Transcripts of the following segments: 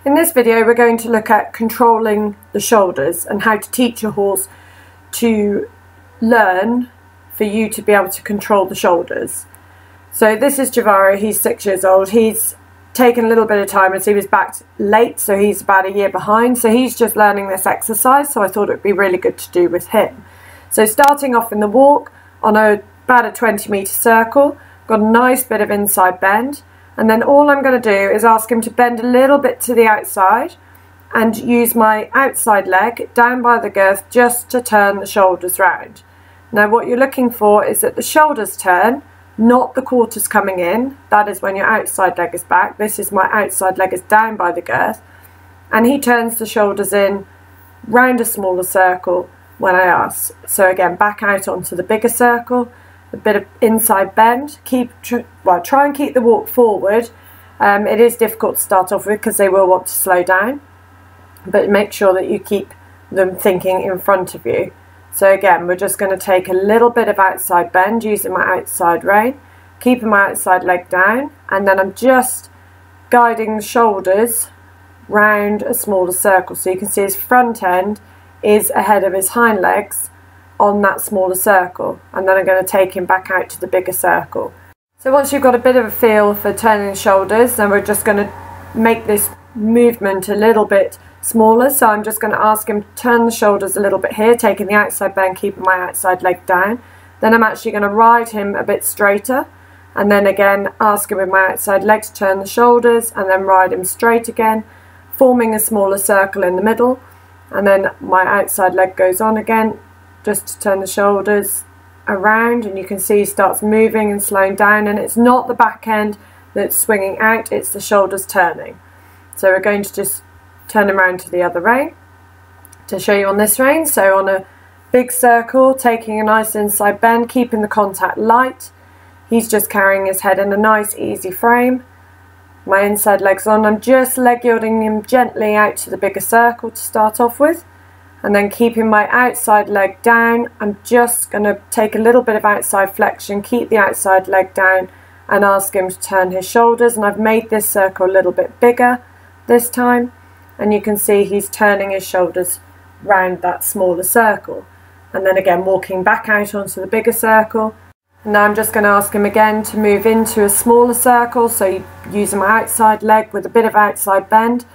In this video we're going to look at controlling the shoulders and how to teach a horse to learn for you to be able to control the shoulders. So this is Javaro, he's 6 years old. He's taken a little bit of time as he was back late, so he's about a year behind. So he's just learning this exercise, so I thought it would be really good to do with him. So starting off in the walk on about a 20-metre circle, got a nice bit of inside bend, and then all I'm going to do is ask him to bend a little bit to the outside and use my outside leg down by the girth just to turn the shoulders round. Now what you're looking for is that the shoulders turn, not the quarters coming in. That is when your outside leg is back. This is my outside leg is down by the girth, and he turns the shoulders in round a smaller circle when I ask. So again, back out onto the bigger circle, a bit of inside bend. Try and keep the walk forward. It is difficult to start off with because they will want to slow down, but make sure that you keep them thinking in front of you. So again, we're just going to take a little bit of outside bend using my outside rein, keeping my outside leg down, and then I'm just guiding the shoulders round a smaller circle. So you can see his front end is ahead of his hind legs on that smaller circle, and then I'm going to take him back out to the bigger circle. So once you've got a bit of a feel for turning the shoulders, then we're just going to make this movement a little bit smaller. So I'm just going to ask him to turn the shoulders a little bit here, taking the outside bend, keeping my outside leg down. Then I'm actually going to ride him a bit straighter, and then again ask him with my outside leg to turn the shoulders, and then ride him straight again, forming a smaller circle in the middle, and then my outside leg goes on again just to turn the shoulders around, and you can see he starts moving and slowing down, and it's not the back end that's swinging out, it's the shoulders turning. So we're going to just turn him around to the other rein to show you on this rein. So on a big circle, taking a nice inside bend, keeping the contact light, he's just carrying his head in a nice easy frame. My inside leg's on, I'm just leg yielding him gently out to the bigger circle to start off with, and then keeping my outside leg down. I'm just going to take a little bit of outside flexion, keep the outside leg down, and ask him to turn his shoulders. And I've made this circle a little bit bigger this time, and you can see he's turning his shoulders round that smaller circle, and then again walking back out onto the bigger circle. And now I'm just going to ask him again to move into a smaller circle, so using my outside leg with a bit of outside bend,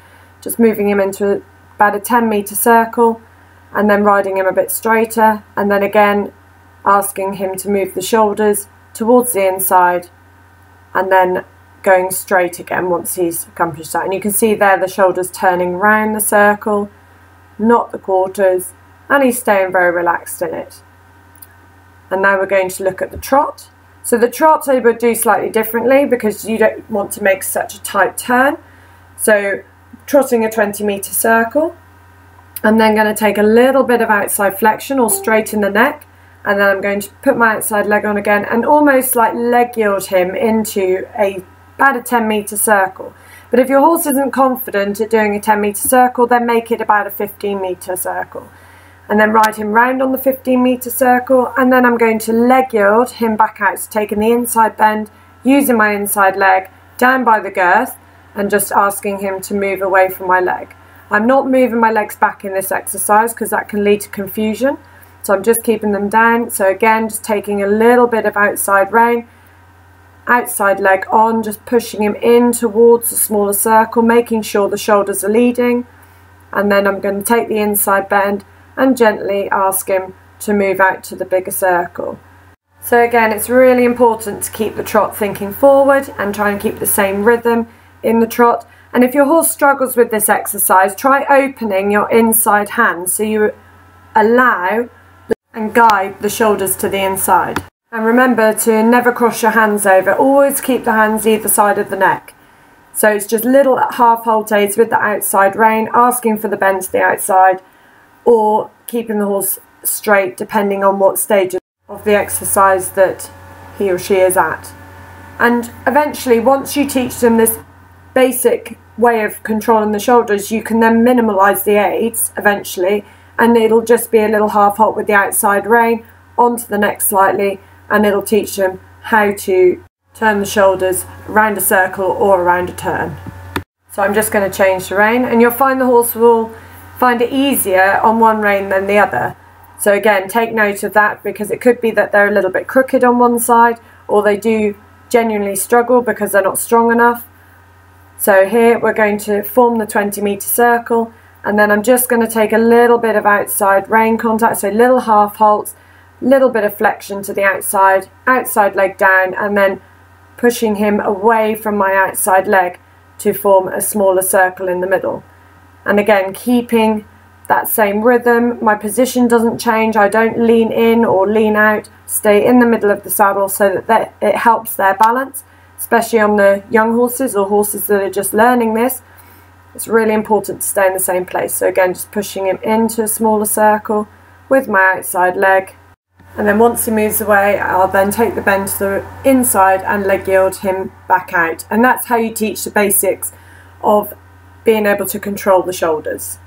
just moving him into about a 10-metre circle, and then riding him a bit straighter, and then again asking him to move the shoulders towards the inside, and then going straight again once he's accomplished that. And you can see there the shoulders turning round the circle, not the quarters, and he's staying very relaxed in it. And now we're going to look at the trot. So the trot I would do slightly differently because you don't want to make such a tight turn. So trotting a 20-metre circle, I'm then going to take a little bit of outside flexion or straighten the neck, and then I'm going to put my outside leg on again and almost like leg yield him into about a 10-metre circle. But if your horse isn't confident at doing a 10-metre circle, then make it about a 15-metre circle, and then ride him round on the 15-metre circle, and then I'm going to leg yield him back out, so taking the inside bend, using my inside leg down by the girth, and just asking him to move away from my leg. I'm not moving my legs back in this exercise because that can lead to confusion, so I'm just keeping them down. So again, just taking a little bit of outside rein, outside leg on, just pushing him in towards a smaller circle, making sure the shoulders are leading, and then I'm going to take the inside bend and gently ask him to move out to the bigger circle. So again, it's really important to keep the trot thinking forward and try and keep the same rhythm in the trot. And if your horse struggles with this exercise, try opening your inside hand so you allow and guide the shoulders to the inside. And remember to never cross your hands over, always keep the hands either side of the neck. So it's just little half halt aids with the outside rein, asking for the bend to the outside, or keeping the horse straight depending on what stage of the exercise that he or she is at. And eventually, once you teach them this basic way of controlling the shoulders, you can then minimalise the aids eventually, and it'll just be a little half halt with the outside rein onto the neck slightly, and it'll teach them how to turn the shoulders around a circle or around a turn. So I'm just going to change the rein, and you'll find the horse will find it easier on one rein than the other. So again, take note of that, because it could be that they're a little bit crooked on one side, or they do genuinely struggle because they're not strong enough. So here we're going to form the 20-metre circle, and then I'm just going to take a little bit of outside rein contact, so little half halts, little bit of flexion to the outside leg down, and then pushing him away from my outside leg to form a smaller circle in the middle. And again, keeping that same rhythm. My position doesn't change. I don't lean in or lean out. Stay in the middle of the saddle so that it helps their balance, especially on the young horses or horses that are just learning this. It's really important to stay in the same place. So again, just pushing him into a smaller circle with my outside leg. And then once he moves away, I'll then take the bend to the inside and leg yield him back out. And that's how you teach the basics of being able to control the shoulders.